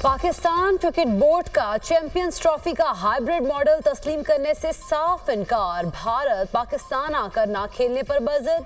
Pakistan cricket board का champions trophy का hybrid model तस्लीम करने से साफ इनकार। भारत पाकिस्तान आकर ना खेलने पर बज़द।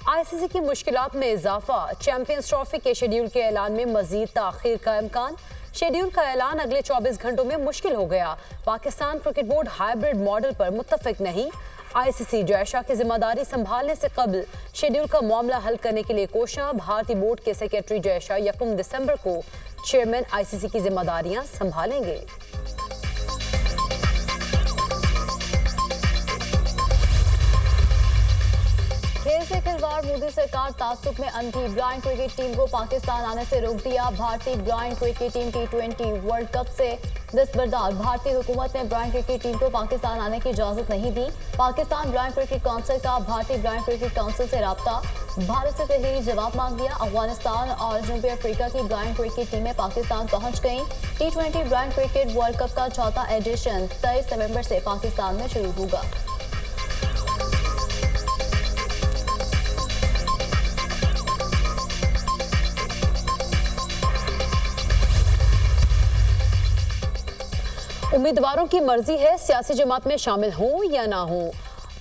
आईसीसी की मुश्किलात में इजाफा। चैंपियंस ट्रॉफी के शेड्यूल के ऐलान में मजीद ताखीर का इम्कान। शेड्यूल का ऐलान अगले 24 घंटों में मुश्किल हो गया। Pakistan cricket board hybrid model पर मुत्तफिक नहीं। आईसीसी जयशाह की जिम्मेदारी संभालने से कबल शेड्यूल का मामला हल करने के लिए कोशा। भारतीय बोर्ड के सेक्रेटरी जयशाह 1 दिसंबर को चेयरमैन आईसीसी की जिम्मेदारियां संभालेंगे। खेल से खिलवाड़। मोदी सरकार तासुब में अंधी। ब्लाइंड क्रिकेट टीम को पाकिस्तान आने से रोक दिया। भारतीय blind cricket team T20 world cup से दस्तबरदार। भारतीय हुकूमत ने ब्लाइंड क्रिकेट टीम को पाकिस्तान आने की इजाजत नहीं दी। पाकिस्तान ब्लाइंड क्रिकेट काउंसिल का भारतीय ब्लाइंड क्रिकेट काउंसिल से राब्ता। भारत से तहरीरी जवाब मांग लिया। अफगानिस्तान और जनूबी अफ्रीका की ब्लाइंड क्रिकेट टीमें पाकिस्तान पहुंच गईं। T20 blind cricket world cup का चौथा एडिशन 23 नवंबर से पाकिस्तान में शुरू होगा। उम्मीदवारों की मर्जी है सियासी जमात में शामिल हों या ना हों।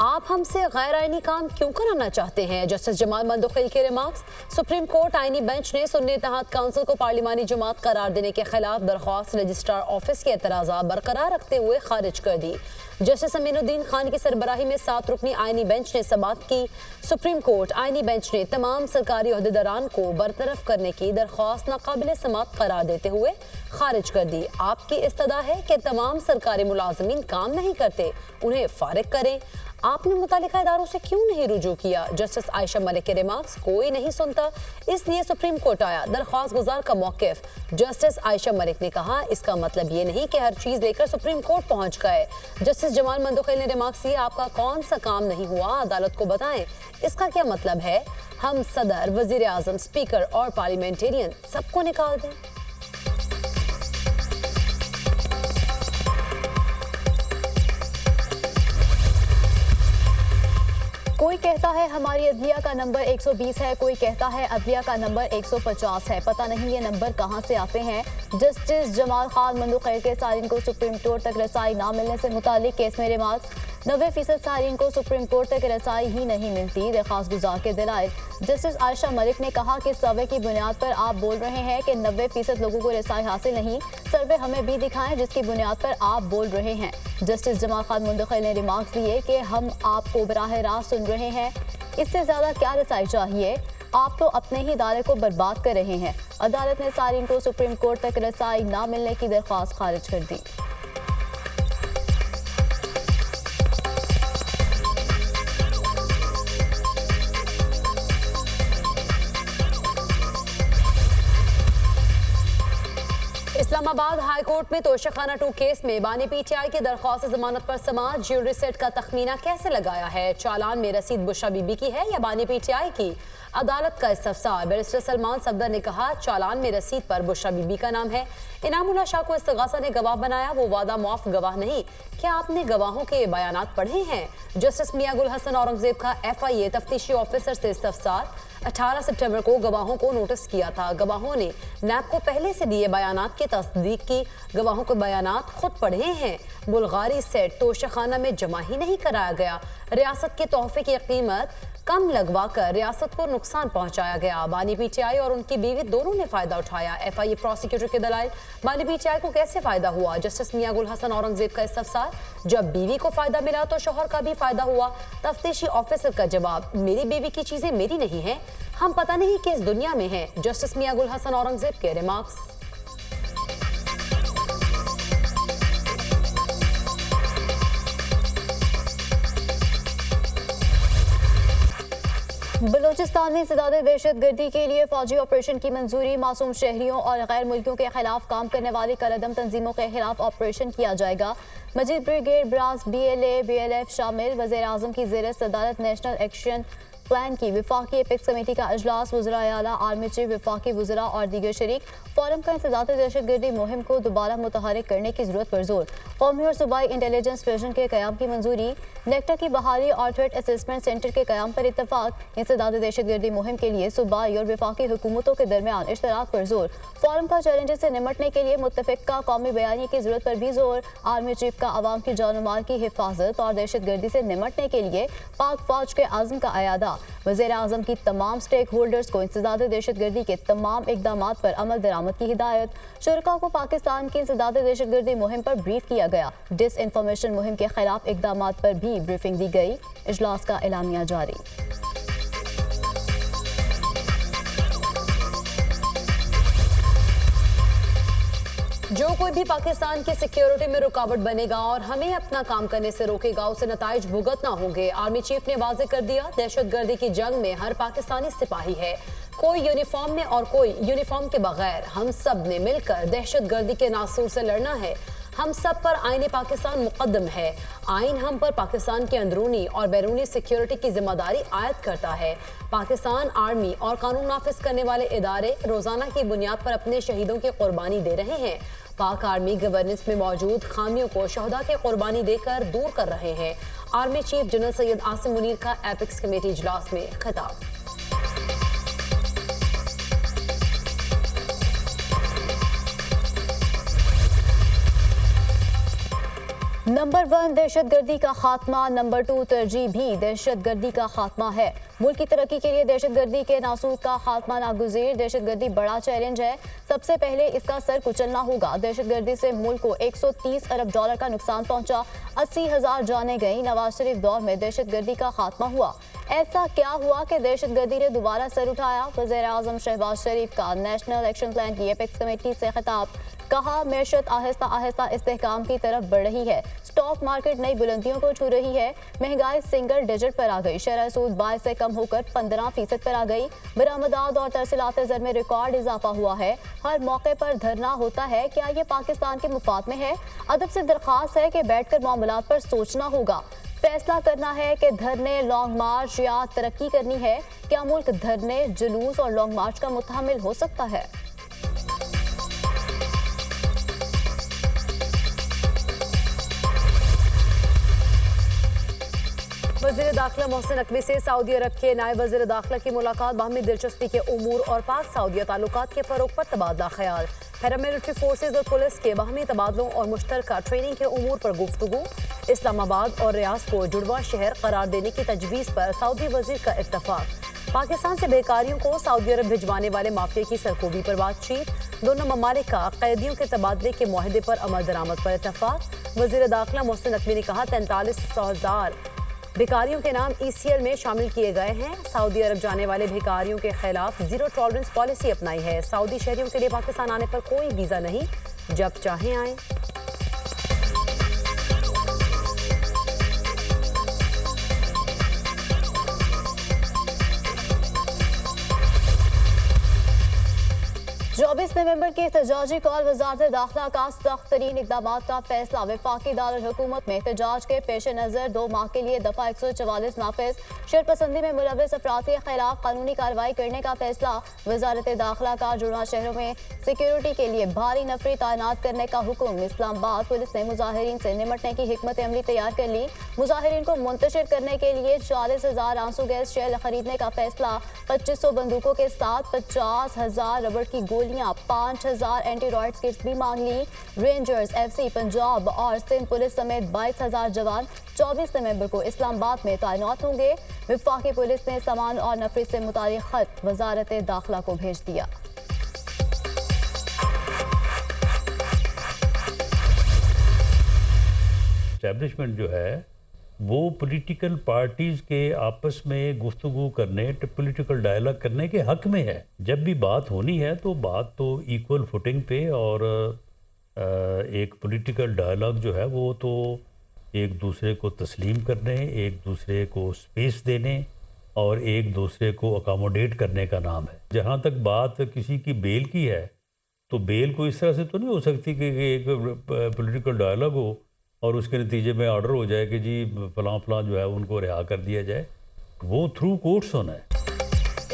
आप हमसे गैर आईनी काम क्यों कराना चाहते हैं? जस्टिस जमाल मंदोखिल के रिमार्क्स। सुप्रीम कोर्ट आईनी बेंच ने सुन्नी इत्तेहाद काउंसिल को पार्लिमानी जमात करार देने के खिलाफ दरख्वास्त रजिस्ट्रार ऑफिस के एतराज़ात बरकरार रखते हुए खारिज कर दी। जस्टिस अमीनुद्दीन खान की सरबराही में 7 रुकनी आईनी बेंच ने समाअत की। सुप्रीम कोर्ट आईनी बेंच ने तमाम सरकारी ओहदेदारान को बरतरफ करने की दरख्वास्त नाकाबिल समाअत करार देते हुए खारिज कर दी। आपकी इस्तदा है कि तमाम सरकारी मुलाजमीन काम नहीं करते, उन्हें फारिग करें। आपने मुतालिका इदारों से क्यों नहीं रुजू किया? जस्टिस आयशा मलिक के रिमार्क्स। कोई नहीं सुनता, इसलिए सुप्रीम कोर्ट आया। दरख्वास्त गुजार का मौकिफ। जस्टिस आयशा मलिक ने कहा, इसका मतलब ये नहीं कि हर चीज लेकर सुप्रीम कोर्ट पहुंच गए। जस्टिस जमाल मंदोखिल ने रिमार्क्स किए, आपका कौन सा काम नहीं हुआ, अदालत को बताएं। इसका क्या मतलब है? हम सदर, वजीर आजम, स्पीकर और पार्लियामेंटेरियन सबको निकाल दें? कोई कहता है हमारी अदलिया का नंबर 120 है, कोई कहता है अदलिया का नंबर 150 है। पता नहीं ये नंबर कहां से आते हैं। जस्टिस जमाल खान मंदोखिल के सारीन को सुप्रीम कोर्ट तक रसाई ना मिलने से मुतालिक केस में रिमार्क्स। 90% सारीन को सुप्रीम कोर्ट तक रसाई ही नहीं मिलती। दरख्वास्त गुजार के दलाइल। जस्टिस आयशा मलिक ने कहा कि सर्वे की बुनियाद पर आप बोल रहे हैं कि 90% लोगों को रसाई हासिल नहीं। सर्वे हमें भी दिखाएं जिसकी बुनियाद पर आप बोल रहे हैं। जस्टिस जमाल खान मंदोखिल ने रिमार्क्स दिए कि हम आपको बराह रास्त सुन रहे हैं, इससे ज़्यादा क्या रसाई चाहिए? आप तो अपने ही इदारे को बर्बाद कर रहे हैं। अदालत ने सारीन को सुप्रीम कोर्ट तक रसाई ना मिलने की दरख्वास्त खारिज कर दी। इस्लामाबाद हाई कोर्ट में तोशाखाना 2 केस में बानी पीटीआई की दरख्वास्त जमानत पर समाअत। ज्यूरी सेट का तखमीना कैसे लगाया है? चालान में रसीद बुशरा बीबी की है या बानी पीटीआई की? अदालत का इस्तफसार। बैरिस्टर सलमान सफदर ने कहा, चालान में रसीद पर बुशरा बीबी का नाम है। इनामुल्लाह शाह को इस्तगासा ने गवाह बनाया, वो वादा मुआफ गवाह नहीं। क्या आपने गवाहों के बयानात पढ़े हैं? जस्टिस मियां गुल हसन औरंगजेब का FIA तफ्तीशी ऑफिसर से इस्तफसार। 18 सितंबर को गवाहों को नोटिस किया था। गवाहों ने नैब को पहले से दिए बयानात की तस्दीक की। गवाहों के बयानात खुद पढ़े हैं। बुल्गारी सेट तोशाखाना में जमा ही नहीं कराया गया। रियासत के तोहफे की कीमत कम लगवा कर रियासत को नुकसान पहुंचाया गया। बानी पीटीआई और उनकी बीवी दोनों ने फायदा उठाया। FIA प्रोसिक्यूटर के दलाइल। बानी पीटीआई को कैसे फायदा हुआ? जस्टिस मियां गुल हसन औरंगजेब का इस्तफसार। जब बीवी को फायदा मिला तो शौहर का भी फायदा हुआ। तफ्तीशी ऑफिसर का जवाब, मेरी बीवी की चीजें मेरी नहीं है, हम पता नहीं किस दुनिया में हैं। जस्टिस मियां गुल हसन औरंगजेब के रिमार्क्स। बलूचिस्तान में इंसदाद दहशतगर्दी के लिए फौजी ऑपरेशन की मंजूरी। मासूम शहरियों और गैर मुल्कियों के खिलाफ काम करने वाली कलअदम तंजीमों के खिलाफ ऑपरेशन किया जाएगा। मजीद ब्रिगेड, ब्रास, BLA, BLF शामिल। वज़ीर आज़म की ज़ेर सदारत नेशनल एक्शन प्लान की वफाकी एपेक्स कमेटी का अजलास, वज़राए आला, आर्मी चीफ, वफाकी वज़रा और दीगर शरीक। फोरम का इंसदाद दहशतगर्दी मुहिम को दोबारा मुतहरिक करने की जरूरत पर जोर। कौमी और सूबाई इंटेलिजेंस विजन के क़याम की मंजूरी। नेक्टा की बहाली और थ्रेट असेसमेंट सेंटर के क़याम पर इत्तफाक। इंसदाद दहशतगर्दी मुहिम के लिए सूबाई और वफाकी हुकूमतों के दरमियान इश्तराक पर जोर। फोरम का चैलेंजेस से निमटने के लिए मुत्तफ़िका कौमी बयानी की जरूरत पर भी जोर। आर्मी चीफ का अवाम की जान माल की हिफाजत और दहशतगर्दी से निमटने के लिए पाक फौज के आज़म का अयादा। वज़ीर आज़म की तमाम स्टेक होल्डर्स को इंसदाद दहशतगर्दी के तमाम इक़दामात पर अमल दरामद की हिदायत। शुरका को पाकिस्तान की इंसदाद दहशतगर्दी मुहिम पर ब्रीफ किया गया। डिस इंफॉर्मेशन मुहिम के खिलाफ इक़दामात पर भी ब्रीफिंग दी गई। इजलास का एलामिया जारी। जो कोई भी पाकिस्तान की सिक्योरिटी में रुकावट बनेगा और हमें अपना काम करने से रोकेगा, उसे नताइज भुगतना होंगे। आर्मी चीफ ने वाज़ेह कर दिया, दहशतगर्दी की जंग में हर पाकिस्तानी सिपाही है, कोई यूनिफॉर्म में और कोई यूनिफॉर्म के बगैर। हम सब ने मिलकर दहशतगर्दी के नासूर से लड़ना है। हम सब पर आईन पाकिस्तान मुकद्दम है। आइन हम पर पाकिस्तान की अंदरूनी और बैरूनी सिक्योरिटी की जिम्मेदारी आयद करता है। पाकिस्तान आर्मी और कानून नाफिज करने वाले इदारे रोजाना की बुनियाद पर अपने शहीदों की कुर्बानी दे रहे हैं। पाक आर्मी गवर्नेंस में मौजूद खामियों को शहदा के कुर्बानी देकर दूर कर रहे हैं। Army chief general Syed Asim Munir का एपेक्स कमेटी इजलास में खिताब। नंबर 1 दहशतगर्दी का खात्मा, नंबर 2 तरजीह भी दहशतगर्दी का खात्मा है। मुल्क की तरक्की के लिए दहशतगर्दी के नासूर का खात्मा नागुज़ीर। दहशतगर्दी बड़ा चैलेंज है, सबसे पहले इसका सर कुचलना होगा। दहशतगर्दी से मुल्क को 130 अरब डॉलर का नुकसान पहुंचा, 80,000 जानें गईं। नवाज शरीफ दौर में दहशतगर्दी का खात्मा हुआ। ऐसा क्या हुआ कि दहशतगर्दी ने दोबारा सर उठाया? वज़ीर आज़म शहबाज शरीफ का नेशनल एक्शन प्लान की एपेक्स कमेटी से खिताब। कहा, मैशत आहिस्ता आहिस्ता इस्तेहकाम की तरफ बढ़ रही है। स्टॉक मार्केट नई बुलंदियों को छू रही है। महंगाई सिंगल डिजिट पर आ गई। शरह सूद 22 से कम होकर 15% पर आ गई। बरामदात और तरसीलात ज़र में रिकॉर्ड इजाफा हुआ है। हर मौके पर धरना होता है। क्या ये पाकिस्तान के मुफाद में है? अदब से दरख्वास्त है कि बैठकर मामलात पर सोचना होगा। फैसला करना है कि धरने, लॉन्ग मार्च या तरक्की करनी है। क्या मुल्क धरने, जुलूस और लॉन्ग मार्च का मुतहम्मिल हो सकता है? वज़ीर दाखिला मोहसिन नकवी से सऊदी अरब के नायब वज़ीर दाखिला की मुलाकात। बाहमी दिलचस्पी के उमूर और पाक सऊदीया ताल्लुकात के फ़रोग़ पर तबादला ख्याल। पैरामिलिट्री फोर्सेज और पुलिस के बाहमी तबादलों और मुश्तरका ट्रेनिंग के उमूर पर गुफ्तगू। इस्लामाबाद और रियाद को जुड़वा शहर करार देने की तजवीज़ पर सऊदी वज़ीर का इत्तफाक। पाकिस्तान से बेकारियों को सऊदी अरब भिजवाने वाले माफिया की सरकोबी पर बातचीत। दोनों ममालिक का कैदियों के तबादले के मुआहदे पर अमल दरामद पर इत्तफाक। वज़ीर दाखिला मोहसिन नकवी ने कहा, 43,000 भिखारियों के नाम ECL में शामिल किए गए हैं। सऊदी अरब जाने वाले भिखारियों के खिलाफ जीरो टॉलरेंस पॉलिसी अपनाई है। सऊदी शहरियों के लिए पाकिस्तान आने पर कोई वीज़ा नहीं, जब चाहें आएं। चौबीस नवंबर की एहतजाजी कॉल। वज़ारत दाखिला का सख्त तरीन इक़दामात का फैसला। वफाकी दारुल हुकूमत में एहतजाज के पेश नज़र 2 माह के लिए दफ़ा 144 नाफिज। शरपसंदी में मुलव्वस अफराद के खिलाफ कानूनी कार्रवाई करने का फैसला। वज़ारत दाखिला का जुड़वा शहरों में सिक्योरिटी के लिए भारी नफरी तैनात करने का हुक्म। इस्लामाबाद पुलिस ने मुजाहिरीन से निमटने की हिकमत अमली तैयार कर ली। मुजाहिरीन को मुंतशिर करने के लिए 40,000 आंसू गैस शेल खरीदने का फैसला। 2500 बंदूकों के साथ 50,000 रबड़ की गोलियां, 5,000 एंटीरॉयड्स किट्स भी मांग ली। रेंजर्स, FC पंजाब और सिंध पुलिस समेत 22,000 जवान 24 नवंबर को इस्लामाबाद में तैनात होंगे। वफाकी पुलिस ने सामान और नफरी से मुतालिक खत वजारत दाखिला को भेज दिया। एस्टैब्लिशमेंट जो है वो पॉलिटिकल पार्टीज़ के आपस में गुफ्तगू करने, पॉलिटिकल डायलॉग करने के हक में है। जब भी बात होनी है तो बात तो इक्वल फुटिंग पे, और एक पॉलिटिकल डायलॉग जो है वो तो एक दूसरे को तस्लीम करने, एक दूसरे को स्पेस देने और एक दूसरे को अकोमोडेट करने का नाम है। जहाँ तक बात किसी की बेल की है तो बेल को इस तरह से तो नहीं हो सकती कि एक पॉलिटिकल डायलॉग हो और उसके नतीजे में ऑर्डर हो जाए कि जी फलां फलां जो है उनको रिहा कर दिया जाए। वो थ्रू कोर्ट्स होना है।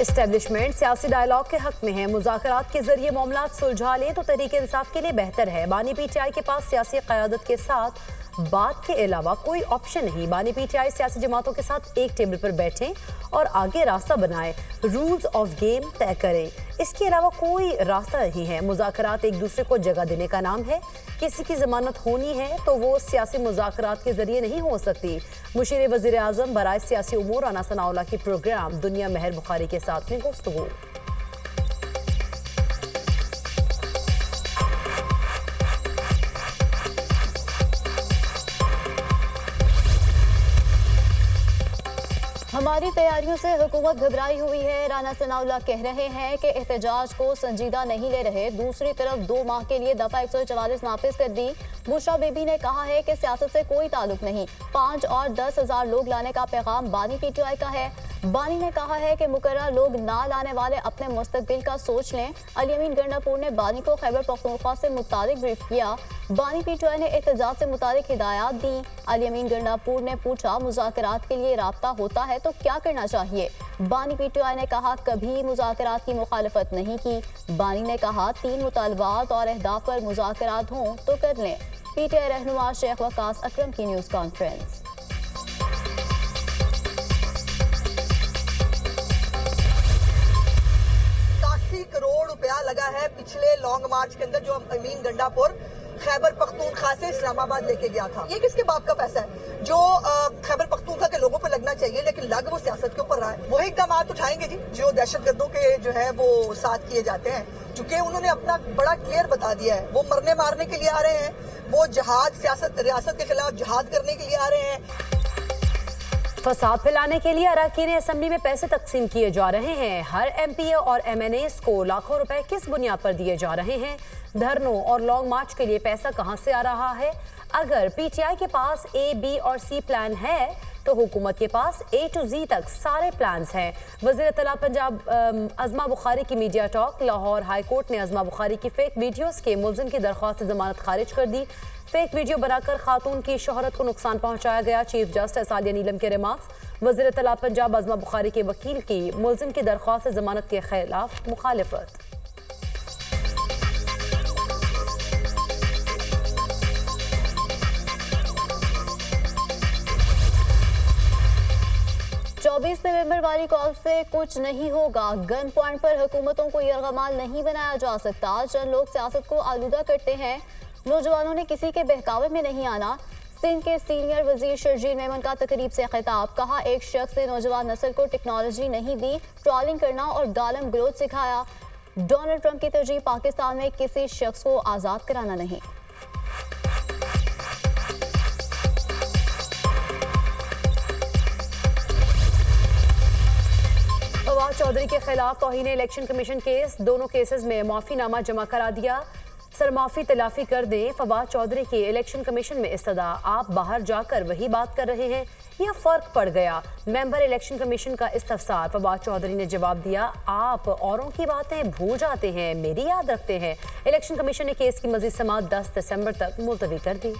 एस्टेब्लिशमेंट सियासी डायलॉग के हक में है, मुज़ाकरात के जरिए मामलात सुलझा लें तो तरीके इंसाफ के लिए बेहतर है। बानी पीटीआई के पास सियासी क़यादत के साथ बात के अलावा कोई ऑप्शन नहीं। बानी पीटीआई सियासी जमातों के साथ एक टेबल पर बैठें और आगे रास्ता बनाएं, रूल्स ऑफ गेम तय करें। इसके अलावा कोई रास्ता नहीं है। मुज़ाकरात एक दूसरे को जगह देने का नाम है। किसी की जमानत होनी है तो वो सियासी मुज़ाकरात के जरिए नहीं हो सकती। मुशीर वज़ीर आज़म बराए सियासी उमूर राना सनाउल्लाह की प्रोग्राम दुनिया महर बुखारी के साथ में गुफ्तगू। हमारी तैयारियों से हुकूमत घबराई हुई है। राना सनाउल्लाह कह रहे हैं कि एहतजाज को संजीदा नहीं ले रहे। दूसरी तरफ 2 माह के लिए दफा 144 नाफिज कर दी। बुशरा बीबी ने कहा है कि सियासत से कोई ताल्लुक नहीं। 5 और 10,000 लोग लाने का पैगाम बानी पीटीआई का है। बानी ने कहा है कि मुकर्रर लोग ना लाने वाले अपने मुस्तकबिल का सोच लें। अली अमीन गंडापुर ने बानी को खैबर पख्तूनख्वा से मुतालिक ब्रीफ किया। बानी पीटीआई ने एहतजाज से मुतालिक हिदायत दी। अली अमीन गंडापुर ने पूछा, मुज़ाकरात के लिए राब्ता होता है तो क्या करना चाहिए? बानी पीटीआई ने कहा, कभी मुज़ाकरात की मुखालफत नहीं की। बानी ने कहा, 3 मुतालबात और अहदाफ पर मुज़ाकरात हों तो कर लें। पीटीआई रहनुमा शेख वकास अकरम की न्यूज़ कॉन्फ्रेंस। 80 करोड़ रुपया लगा है पिछले लॉन्ग मार्च के अंदर, जो अमीन गंडापुर खैबर पख्तूनख्वा से इस्लामाबाद लेके गया था। ये किसके बाप का पैसा है जो खैबर पख्तूनख्वा के लोगों पर लगना चाहिए, लेकिन लग वो सियासत के ऊपर रहा है। वही इकदाम उठाएंगे जी जो दहशतगर्दों के जो है वो साथ किए जाते हैं, क्योंकि उन्होंने अपना बड़ा क्लियर बता दिया है। वो मरने मारने के लिए आ रहे हैं, वो जहाद सियासत रियासत के खिलाफ जहाद करने के लिए आ रहे हैं। फसाद फैलाने के लिए अरकान असेंबली में पैसे तकसीम किए जा रहे हैं। हर एमपीए और एमएनएस को लाखों रुपए किस बुनियाद पर दिए जा रहे हैं? धरनों और लॉन्ग मार्च के लिए पैसा कहां से आ रहा है? अगर पीटीआई के पास ए, बी और सी प्लान है तो हुकूमत के पास ए टू जी तक सारे प्लान्स हैं। वज़ीर इत्तला पंजाब अज़मा बुखारी की media talk. Lahore high court ने अज़मा बुखारी की फेक वीडियोस के मुल्ज़िम की दरख्वास्त जमानत खारिज कर दी। फेक वीडियो बनाकर खातून की शोहरत को नुकसान पहुंचाया गया। चीफ जस्टिस आलिया नीलम के रिमार्क्स। वज़ीर इत्तला पंजाब अज़मा बुखारी के वकील की मुल्ज़िम की दरख्वास्त जमानत के खिलाफ मुखालिफत। नवंबर वाली कॉल से कुछ नहीं होगा। गन पॉइंट पर हुकूमतों को यरगमाल नहीं बनाया जा सकता। चंद लोग सियासत को आलूदा करते हैं। नौजवानों ने किसी के बहकावे में नहीं आना। सिंध के सीनियर वजीर शर्जील मेमन का तकरीब से खिताब। कहा, एक शख्स ने नौजवान नस्ल को टेक्नोलॉजी नहीं दी, ट्रॉलिंग करना और गालम गलोच सिखाया। डोनाल्ड ट्रंप की तरजीह पाकिस्तान में किसी शख्स को आज़ाद कराना नहीं। फवाद चौधरी के खिलाफ तौहीन इलेक्शन कमीशन केस। दोनों केसेस में माफीनामा जमा करा दिया। सरमाफी तलाफी कर दें। फवाद चौधरी की इलेक्शन कमीशन में इस्तदा। आप बाहर जाकर वही बात कर रहे हैं या फर्क पड़ गया? मेंबर इलेक्शन कमीशन का इस्तफसार। फवाद चौधरी ने जवाब दिया, आप औरों की बातें भूल जाते हैं, मेरी याद रखते हैं। इलेक्शन कमीशन ने केस की मजीद समाअत 10 दिसंबर तक मुलतवी कर दी।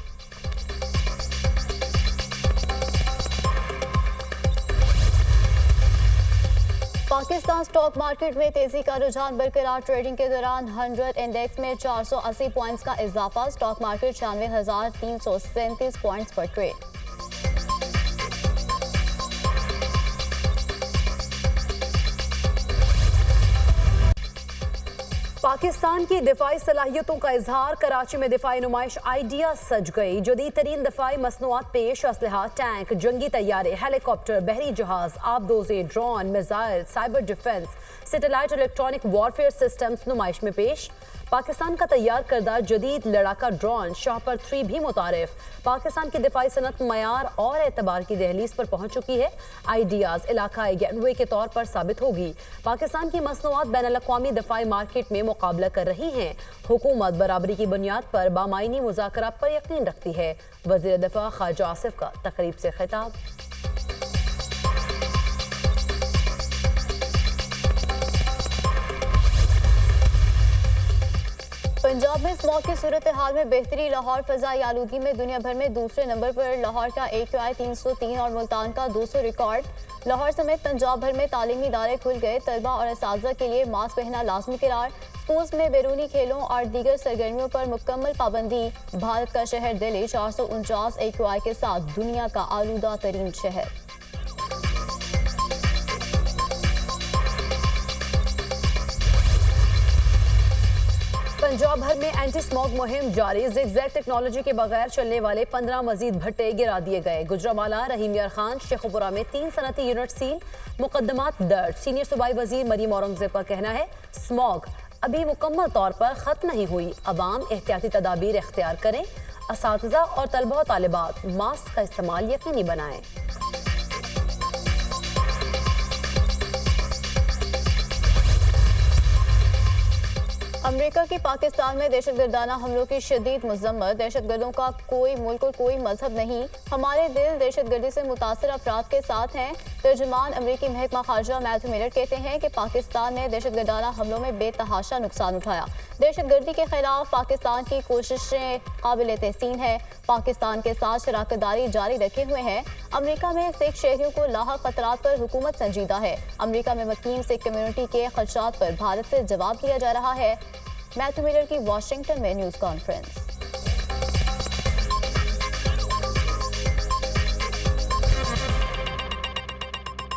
पाकिस्तान स्टॉक मार्केट में तेजी का रुझान बरकरार। ट्रेडिंग के दौरान 100 इंडेक्स में 480 पॉइंट्स का इजाफा। स्टॉक मार्केट 96,337 पॉइंट्स पर ट्रेड। पाकिस्तान की दिफाई सलाहियतों का इजहार। कराची में दिफाई नुमाइश आइडिया सज गई। जदीद तरीन दिफाई मसनूआत पेश। असलहा, टैंक, जंगी तैयारे, हेलीकॉप्टर, बहरी जहाज, आबदोज़े, drone, missile, cyber defence, satellite, electronic warfare systems नुमाइश में पेश। पाकिस्तान का तैयार करदा जदीद लड़ाका ड्रोन शाहपर 3 भी मुतारिफ। पाकिस्तान की दिफाई सनत मयार और एतबार की दहलीज पर पहुंच चुकी है। आइडियाज इलाकाई गेटवे के तौर पर साबित होगी। पाकिस्तान की मसनूआत बैनुल-अक़वामी दिफाई मार्केट में मुकाबला कर रही हैं। हुकूमत बराबरी की बुनियाद पर बामायनी मुज़ाकरा पर यकीन रखती है। वज़ीर दिफा ख्वाजा आसिफ का तकरीब से खिताब। पंजाब में स्मॉग की सूरत हाल में बेहतरी। लाहौर फजाई आलूगी में दुनिया भर में दूसरे नंबर पर। लाहौर का AQI 303 और मुल्तान का 200 रिकॉर्ड। लाहौर समेत पंजाब भर में तालीमी इदारे खुल गए। तलबा और असातिज़ा के लिए मास्क पहनना लाजमी करार। स्कूल्स में बैरूनी खेलों और दीगर सरगर्मियों पर मुकम्मल पाबंदी। भारत का शहर दिल्ली 449 AQI के साथ दुनिया का आलूदा तरीन शहर। पंजाब भर में एंटी स्मॉग मुहिम जारी। ज़िगज़ैग टेक्नोलॉजी के बगैर चलने वाले 15 मजीद भट्टे गिरा दिए गए। गुजरांवाला, रहीम यार खान, शेखुपुरा में 3 सनती यूनिट सील, मुकदमात दर्ज। सीनियर सूबाई वजीर मरीम औरंगजेब का कहना है स्मॉग अभी मुकम्मल तौर पर खत्म नहीं हुई। अवाम एहतियाती तदाबीर इख्तियार करें। असातिज़ा और तलबा और तालिबात मास्क का इस्तेमाल यकीनी बनाएं। अमेरिका की पाकिस्तान में दहशतगर्दाना हमलों की शदीद मजम्मत। दहशतगर्दों का कोई मुल्क और कोई मजहब नहीं। हमारे दिल दहशतगर्दी से मुतासर अफराद के साथ हैं। तर्जुमान अमरीकी महकमा खारजा मैथ्यू मिलर कहते हैं कि पाकिस्तान ने दहशतगर्दाना हमलों में बेतहाशा नुकसान उठाया। दहशतगर्दी के खिलाफ पाकिस्तान की कोशिशें काबिल तहसीन है। पाकिस्तान के साथ शराकतदारी जारी रखे हुए हैं। अमेरिका में सिख शहरियों को लाहक खतरात पर हुकूमत संजीदा है। अमेरिका में मकीन सिख कम्युनिटी के खदशात पर भारत से जवाब लिया जा रहा है। मैथ्यू मिलर की वाशिंगटन में न्यूज़ कॉन्फ्रेंस।